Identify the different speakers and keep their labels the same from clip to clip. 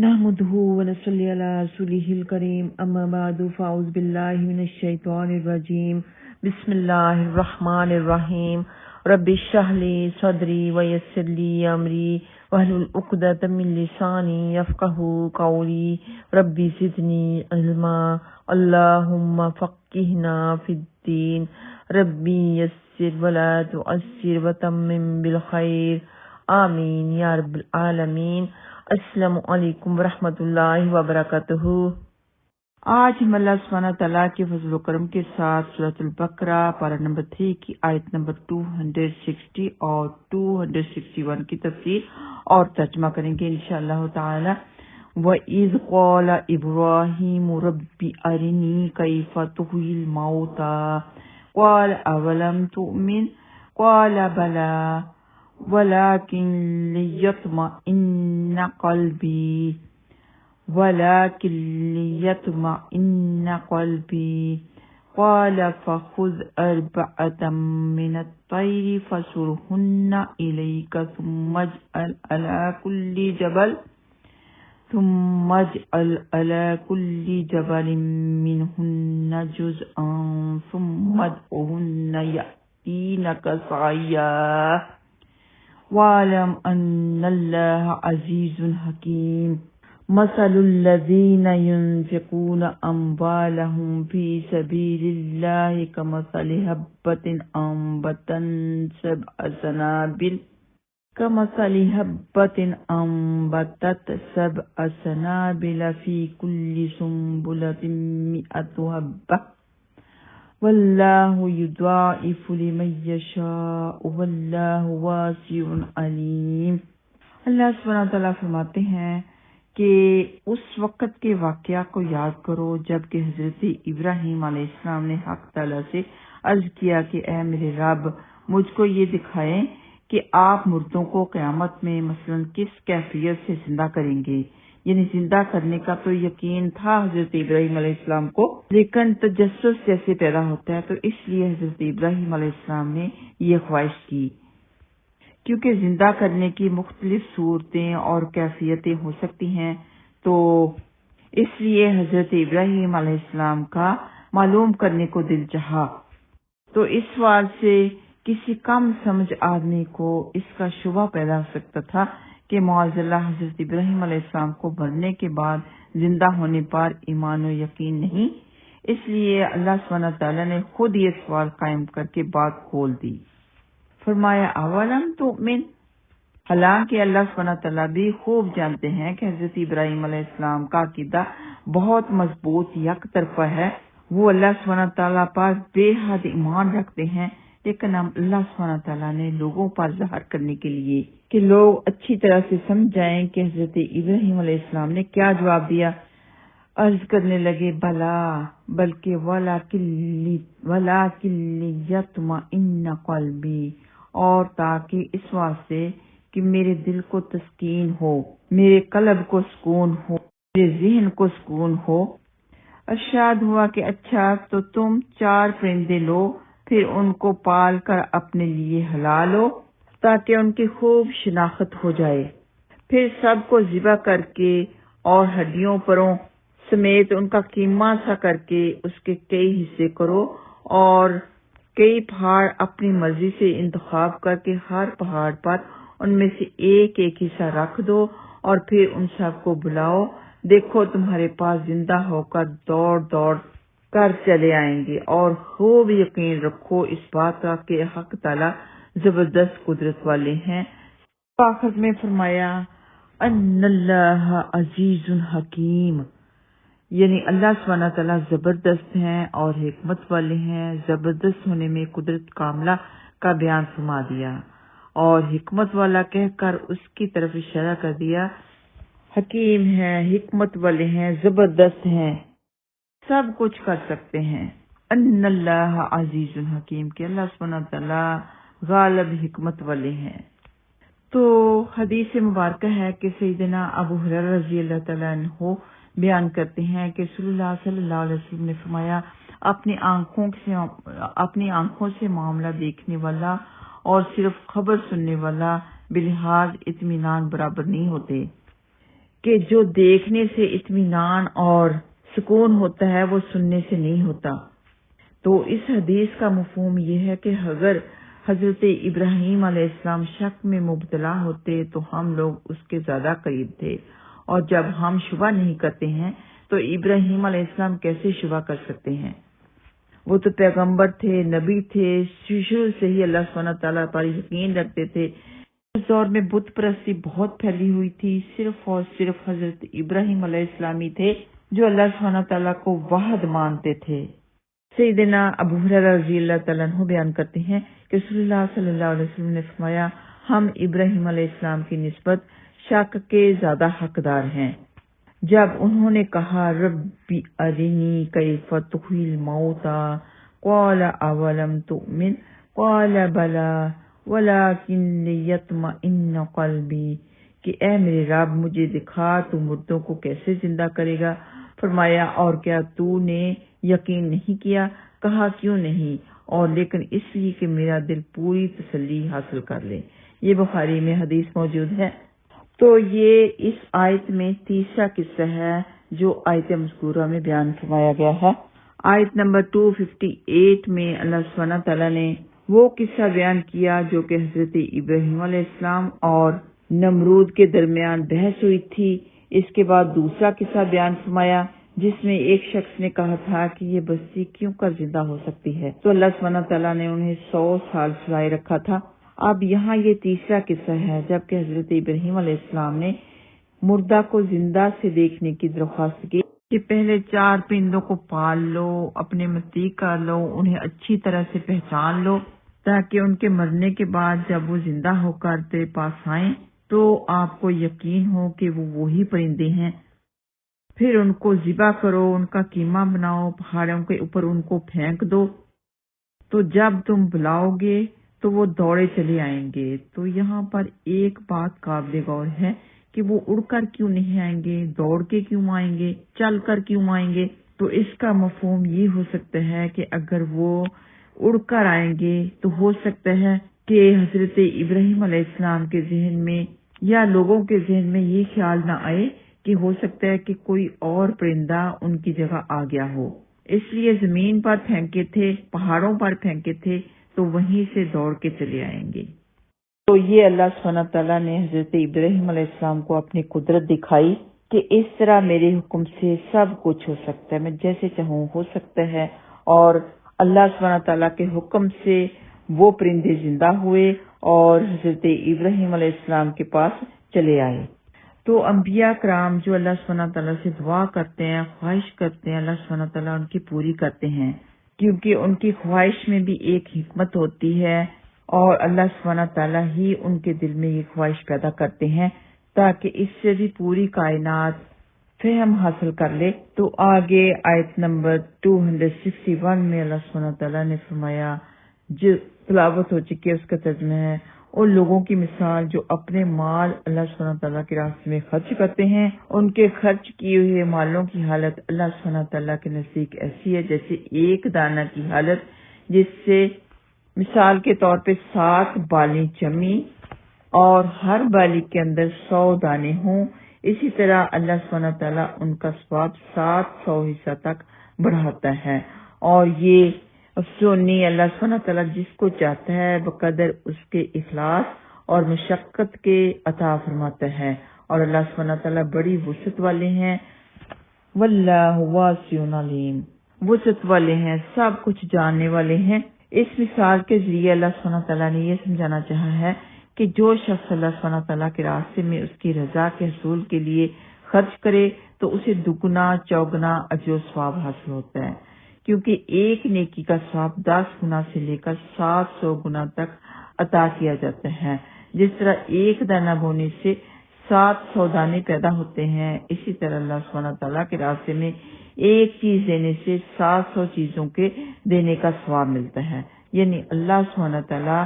Speaker 1: نحمده ونصلي على رسوله الكريم اما بعد فاعوذ بالله من الشيطان الرجيم بسم الله الرحمن الرحيم رب اشرح لي صدري ويسر لي امري واحلل عقدة من لساني يفقهوا قولي رب زدني علما اللهم فقهنا في الدين ربي يسر ولا تعسر وتمم بالخير آمین یا رب العالمین۔ السلام علیکم ورحمۃ اللہ وبرکاتہ۔ آج ہم اللہ سبحانہ تعالیٰ کے فضل و کرم کے ساتھ سورۃ البقرہ پارہ نمبر 3 کی آیت نمبر 260 اور 261 کی تفسیر اور ترجمہ کریں گے انشاءاللہ تعالیٰ۔ وَإِذْ قَالَ إِبْرَاهِيمُ رَبِّ أَرِنِي كَيْفَ تُحْيِي الْمَوْتَىٰ قَالَ أَوَلَمْ تُؤْمِنْ قَالَ بَلَىٰ ولكن ليطمئن قلبي قال فخذ 4 من الطير فصرهن إليك ثم اجعل على كل جبل منهن جزءا ثم ادعهن يأتينك سعيا وَاعْلَمْ أَنَّ اللَّهَ عَزِيزٌ حَكِيمٌ مَثَلُ الَّذِينَ يُنْفِقُونَ أَمْوَالَهُمْ فِي سَبِيلِ اللَّهِ كَمَثَلِ حَبَّةٍ أَنبَتَتْ 7 سَنَابِلَ فِي كُلِّ سُنبُلَةٍ 100 حَبَّةٍ واللہ یضاعف لمن یشاء واللہ واسع علیم۔ اللہ سبحانہ تعالیٰ فرماتے ہیں کہ اس وقت کے واقعہ کو یاد کرو جب کہ حضرت ابراہیم علیہ السلام نے حق تعالیٰ سے عرض کیا کہ اے میرے رب، مجھ کو یہ دکھائیں کہ آپ مردوں کو قیامت میں مثلا کس کیفیت سے زندہ کریں گے۔ یعنی زندہ کرنے کا تو یقین تھا حضرت ابراہیم علیہ السلام کو، لیکن تجسس جیسے پیدا ہوتا ہے تو اس لیے حضرت ابراہیم علیہ السلام نے یہ خواہش کی، کیونکہ زندہ کرنے کی مختلف صورتیں اور کیفیتیں ہو سکتی ہیں، تو اس لیے حضرت ابراہیم علیہ السلام کا معلوم کرنے کو دل چاہا۔ تو اس سوال سے کسی کم سمجھ آدمی کو اس کا شبہ پیدا ہو سکتا تھا کہ معاذ اللہ حضرت ابراہیم علیہ السلام کو مرنے کے بعد زندہ ہونے پر ایمان و یقین نہیں، اس لیے اللہ سبحانہ تعالیٰ نے خود یہ سوال قائم کر کے بات کھول دی۔ فرمایا اولم تؤمن، حالانکہ اللہ سبحانہ تعالیٰ بھی خوب جانتے ہیں کہ حضرت ابراہیم علیہ السلام کا عقیدہ بہت مضبوط یک طرفہ ہے، وہ اللہ سبحانہ تعالیٰ پر بے حد ایمان رکھتے ہیں، لیکن ہم اللہ سبحانہ تعالیٰ نے لوگوں پر ظاہر کرنے کے لیے کہ لوگ اچھی طرح سے سمجھ جائیں کہ حضرت ابراہیم علیہ السلام نے کیا جواب دیا، عرض کرنے لگے بلا بلکہ وَلَٰكِن لِيَطْمَئِنَّ قَلْبِي، اور تاکہ اس واسطے کہ میرے دل کو تسکین ہو، میرے قلب کو سکون ہو، میرے ذہن کو سکون ہو۔ ارشاد ہوا کہ اچھا تو تم 4 پرندے لو، پھر ان کو پال کر اپنے لیے حلالو تاکہ ان کی خوب شناخت ہو جائے، پھر سب کو ذبح کر کے اور ہڈیوں پروں سمیت ان کا قیمہ سا کر کے اس کے کئی حصے کرو، اور کئی پہاڑ اپنی مرضی سے انتخاب کر کے ہر پہاڑ پر ان میں سے ایک حصہ رکھ دو، اور پھر ان سب کو بلاؤ، دیکھو تمہارے پاس زندہ ہو کر دوڑ کر چلے آئیں گے، اور خوب یقین رکھو اس بات کا کہ حق تعالیٰ زبردست قدرت والے ہیں۔ آخر میں فرمایا ان اللہ عزیز حکیم، یعنی اللہ سبحانہ تعالیٰ زبردست ہیں اور حکمت والے ہیں۔ زبردست ہونے میں قدرت کاملہ کا بیان فرما دیا، اور حکمت والا کہہ کر اس کی طرف اشارہ کر دیا۔ حکیم ہیں، حکمت والے ہیں، زبردست ہیں، سب کچھ کر سکتے ہیں۔ ان اللہ عزیز حکیم، کہ اللہ سبحانہ تعالیٰ غالب حکمت والے ہیں۔ تو حدیث مبارکہ ہے کہ سیدنا ابو ہریرہ رضی اللہ تعالیٰ عنہ بیان کرتے ہیں کہ رسول اللہ صلی اللہ علیہ وسلم نے فرمایا اپنی آنکھوں سے معاملہ دیکھنے والا اور صرف خبر سننے والا بلحاظ اطمینان برابر نہیں ہوتے۔ کہ جو دیکھنے سے اطمینان اور سکون ہوتا ہے وہ سننے سے نہیں ہوتا۔ تو اس حدیث کا مفہوم یہ ہے کہ اگر حضرت ابراہیم علیہ السلام شک میں مبتلا ہوتے تو ہم لوگ اس کے زیادہ قریب تھے، اور جب ہم شبہ نہیں کرتے ہیں تو ابراہیم علیہ السلام کیسے شبہ کر سکتے ہیں؟ وہ تو پیغمبر تھے، نبی تھے، شروع سے ہی اللہ سبحانہ تعالیٰ پر یقین رکھتے تھے۔ اس دور میں بت پرستی بہت پھیلی ہوئی تھی، صرف اور صرف حضرت ابراہیم علیہ السلام ہی تھے جو اللہ سبحانہ تعالیٰ کو واحد مانتے تھے۔ سیدنا ابو ہریرہ رضی اللہ تعالیٰ عنہ بیان کرتے ہیں کہ رسول اللہ صلی اللہ علیہ وسلم نے فرمایا، ہم ابراہیم علیہ السلام کی نسبت شک کے زیادہ حقدار ہیں۔ جب انہوں نے کہا ربی ارنی کیف تحیی الموتى قال اولم تؤمن قال بلی ولکن لیطمئن قلبی، کہ اے میرے رب مجھے دکھا تو مردوں کو کیسے زندہ کرے گا؟ فرمایا اور کیا تو نے یقین نہیں کیا؟ کہا کیوں نہیں؟ اور لیکن اس لیے کہ میرا دل پوری تسلی حاصل کر لے۔ یہ بخاری میں حدیث موجود ہے۔ تو یہ اس آیت میں تیسرا قصہ ہے جو آیت مذکورہ میں بیان فرمایا گیا ہے۔ آیت نمبر 258 میں اللہ سبحانہ تعالیٰ نے وہ قصہ بیان کیا جو کہ حضرت ابراہیم علیہ السلام اور نمرود کے درمیان بحث ہوئی تھی۔ اس کے بعد دوسرا قصہ بیان فرمایا جس میں ایک شخص نے کہا تھا کہ یہ بستی کیوں کر زندہ ہو سکتی ہے، تو اللہ سبحانہ تعالیٰ نے انہیں 100 سال سلائے رکھا تھا۔ اب یہاں یہ تیسرا قصہ ہے جبکہ حضرت ابراہیم علیہ السلام نے مردہ کو زندہ سے دیکھنے کی درخواست کی کہ پہلے 4 پرندوں کو پال لو، اپنے نزدیک کر لو، انہیں اچھی طرح سے پہچان لو تاکہ ان کے مرنے کے بعد جب وہ زندہ ہو کر تیرے پاس آئیں تو آپ کو یقین ہو کہ وہ وہی پرندے ہیں۔ پھر ان کو ذبح کرو، ان کا قیمہ بناؤ، پہاڑوں کے اوپر ان کو پھینک دو، تو جب تم بلاؤ گے تو وہ دوڑے چلے آئیں گے۔ تو یہاں پر ایک بات قابل غور ہے کہ وہ اڑ کر کیوں نہیں آئیں گے، دوڑ کے کیوں آئیں گے، چل کر کیوں آئیں گے؟ تو اس کا مفہوم یہ ہو سکتا ہے کہ اگر وہ اڑ کر آئیں گے تو ہو سکتا ہے کہ حضرت ابراہیم علیہ السلام کے ذہن میں یا لوگوں کے ذہن میں یہ خیال نہ آئے کہ ہو سکتا ہے کہ کوئی اور پرندہ ان کی جگہ آ گیا ہو، اس لیے زمین پر پھینکے تھے، پہاڑوں پر پھینکے تھے تو وہیں سے دوڑ کے چلے آئیں گے۔ تو یہ اللہ سبحانہ تعالیٰ نے حضرت ابراہیم علیہ السلام کو اپنی قدرت دکھائی کہ اس طرح میرے حکم سے سب کچھ ہو سکتا ہے، میں جیسے چاہوں ہو سکتا ہے۔ اور اللہ سبحانہ تعالیٰ کے حکم سے وہ پرندے زندہ ہوئے اور حضرت ابراہیم علیہ السلام کے پاس چلے آئے۔ تو انبیاء کرام جو اللہ سبحانہ تعالیٰ سے دعا کرتے ہیں، خواہش کرتے ہیں، اللہ سبحانہ تعالیٰ ان کی پوری کرتے ہیں، کیونکہ ان کی خواہش میں بھی ایک حکمت ہوتی ہے اور اللہ سبحانہ تعالیٰ ہی ان کے دل میں یہ خواہش پیدا کرتے ہیں تاکہ اس سے بھی پوری کائنات فہم حاصل کر لے۔ تو آگے آیت نمبر 261 میں اللہ سبحانہ تعالیٰ نے فرمایا، جو تلاوت ہو چکی ہے اس کا ترجمہ ہے، ان لوگوں کی مثال جو اپنے مال اللہ سبحانہ تعالیٰ کے راستے میں خرچ کرتے ہیں، ان کے خرچ کیے ہوئے مالوں کی حالت اللہ سبحانہ تعالیٰ کے نزدیک ایسی ہے جیسے ایک دانہ کی حالت، جس سے مثال کے طور پہ 7 بالی جمی اور ہر بالی کے اندر 100 دانے ہوں، اسی طرح اللہ سبحانہ تعالیٰ ان کا ثواب 700 حصہ تک بڑھاتا ہے۔ اور یہ افسونی اللہ سبحانہ تعالیٰ جس کو چاہتا ہے بقدر اس کے اخلاص اور مشقت کے عطا فرماتا ہے، اور اللہ سبحانہ تعالیٰ بڑی وسعت والے ہیں۔ واللہ واسع علیم، وسعت والے ہیں، سب کچھ جاننے والے ہیں۔ اس مثال کے ذریعے اللہ سبحانہ تعالیٰ نے یہ سمجھانا چاہا ہے کہ جو شخص اللہ سبحانہ تعالیٰ کے راستے میں اس کی رضا کے حصول کے لیے خرچ کرے تو اسے دگنا چوگنا اجر و ثواب حاصل ہوتا ہے، کیونکہ ایک نیکی کا ثواب 10 گنا سے لے کر 700 گنا تک عطا کیا جاتا ہے۔ جس طرح ایک دانہ بونے سے 700 دانے پیدا ہوتے ہیں، اسی طرح اللہ سبحانہ تعالیٰ کے راستے میں ایک چیز دینے سے 700 چیزوں کے دینے کا ثواب ملتا ہے، یعنی اللہ سبحانہ تعالیٰ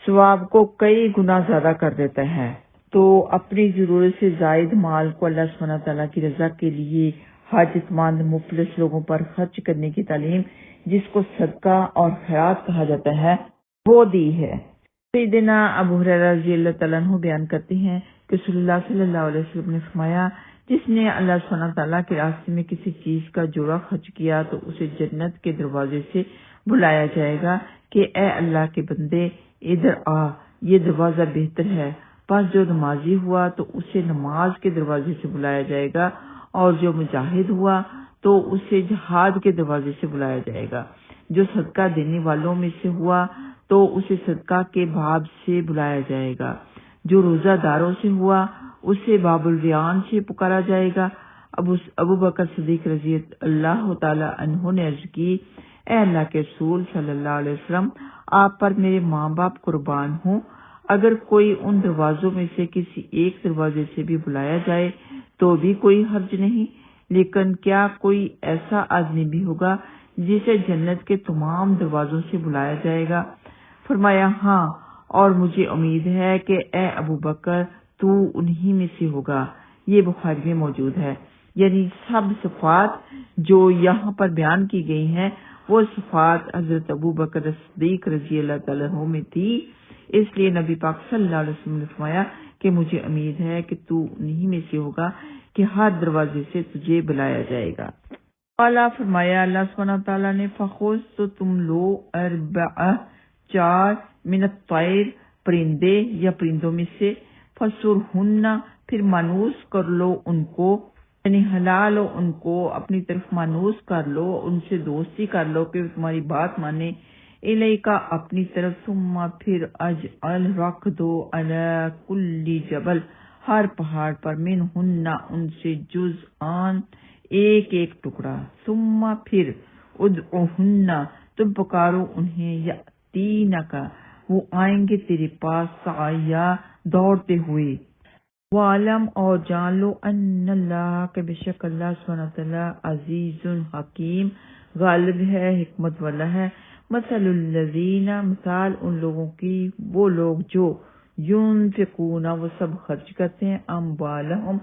Speaker 1: ثواب کو کئی گنا زیادہ کر دیتا ہے۔ تو اپنی ضرورت سے زائد مال کو اللہ سبحانہ تعالیٰ کی رضا کے لیے حاجت مند مفلس لوگوں پر خرچ کرنے کی تعلیم، جس کو صدقہ اور خیرات کہا جاتا ہے، وہ دی ہے۔ سیدنا ابو ہریرہ رضی اللہ تعالیٰ عنہ بیان کرتے ہیں کہ صلی اللہ علیہ وسلم نے فرمایا جس نے اللہ سبحانہ تعالیٰ کے راستے میں کسی چیز کا جوڑا خرچ کیا تو اسے جنت کے دروازے سے بلایا جائے گا کہ اے اللہ کے بندے ادھر آ، یہ دروازہ بہتر ہے۔ پس جو نمازی ہوا تو اسے نماز کے دروازے سے بلایا جائے گا، اور جو مجاہد ہوا تو اسے جہاد کے دروازے سے بلایا جائے گا۔ جو صدقہ دینے والوں میں سے ہوا تو اسے صدقہ کے باب سے بلایا جائے گا۔ جو روزہ داروں سے ہوا اسے باب الریان سے پکارا جائے گا۔ ابو بکر صدیق رضی اللہ تعالی عنہ نے عرض کی، اے اللہ کے رسول صلی اللہ علیہ وسلم، آپ پر میرے ماں باپ قربان ہوں، اگر کوئی ان دروازوں میں سے کسی ایک دروازے سے بھی بلایا جائے تو بھی کوئی حرج نہیں، لیکن کیا کوئی ایسا آدمی بھی ہوگا جسے جنت کے تمام دروازوں سے بلایا جائے گا؟ فرمایا ہاں، اور مجھے امید ہے کہ اے ابو بکر تو انہی میں سے ہوگا۔ یہ بخاری میں موجود ہے۔ یعنی سب صفات جو یہاں پر بیان کی گئی ہیں وہ صفات حضرت ابو بکر صدیق رضی اللہ تعالیٰ عنہ میں تھی، اس لیے نبی پاک صلی اللہ علیہ وسلم نے فرمایا کہ مجھے امید ہے کہ تو انہی میں سے ہوگا کہ ہر دروازے سے تجھے بلایا جائے گا۔ اعلیٰ فرمایا اللہ سبحانہ تعالیٰ نے فخذ تو تم لو اربع 4 من الطیر پرندے یا پرندوں میں سے، فسرہن پھر مانوس کر لو ان کو، یعنی ہلا لو ان کو، اپنی طرف مانوس کر لو، ان سے دوستی کر لو کہ تمہاری بات مانے، الیکا اپنی طرف، ثم پھر اجعل رکھ دو، علی کل جبل ہر پہاڑ پر، منہن ان سے جزءان ایک ایک ٹکڑا، ثم پھر ادعوہن تم پکارو انہیں، یاتینک وہ آئیں گے تیرے پاس، سعیا دوڑتے ہوئے، وعلم اور جان لو ان اللہ کہ بے شک اللہ سبحانہ تعالیٰ عزیز حکیم غالب ہے، حکمت والا ہے۔ مثل الذین مثال ان لوگوں کی، وہ لوگ جو ينفقون وہ سب خرچ کرتے ہیں، اموالہم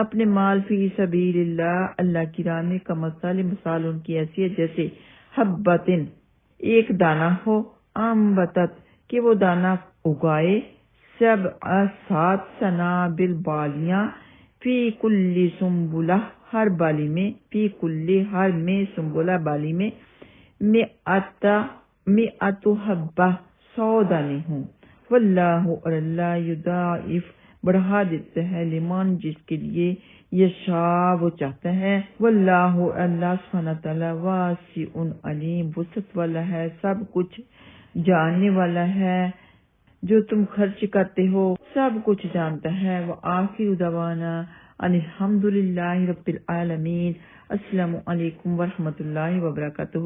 Speaker 1: اپنے مال، فی سبیل اللہ اللہ کی راہ میں، کمثل مثال ان کی ایسی ہے جیسے حبۃ ایک دانہ ہو، انبتت کہ وہ دانہ اگائے، 7 سنابل بالیاں، فی کل سنبلہ ہر بالی میں، فی کل ہر میں سنبلہ بالی میں، مئۃ حبہ 100 دانے ہوں، واللہ اور اللہ یضاعف بڑھا دیتا ہے، لمن جس کے لیے یشاء وہ چاہتا ہے، واللہ اللہ سبحانہ تعالیٰ واسع علیم وسعت والا ہے، سب کچھ جاننے والا ہے، جو تم خرچ کرتے ہو سب کچھ جانتا ہے۔ وآخر دعوانا ان الحمد للہ رب العالمین۔ السلام علیکم ورحمۃ اللہ وبرکاتہ۔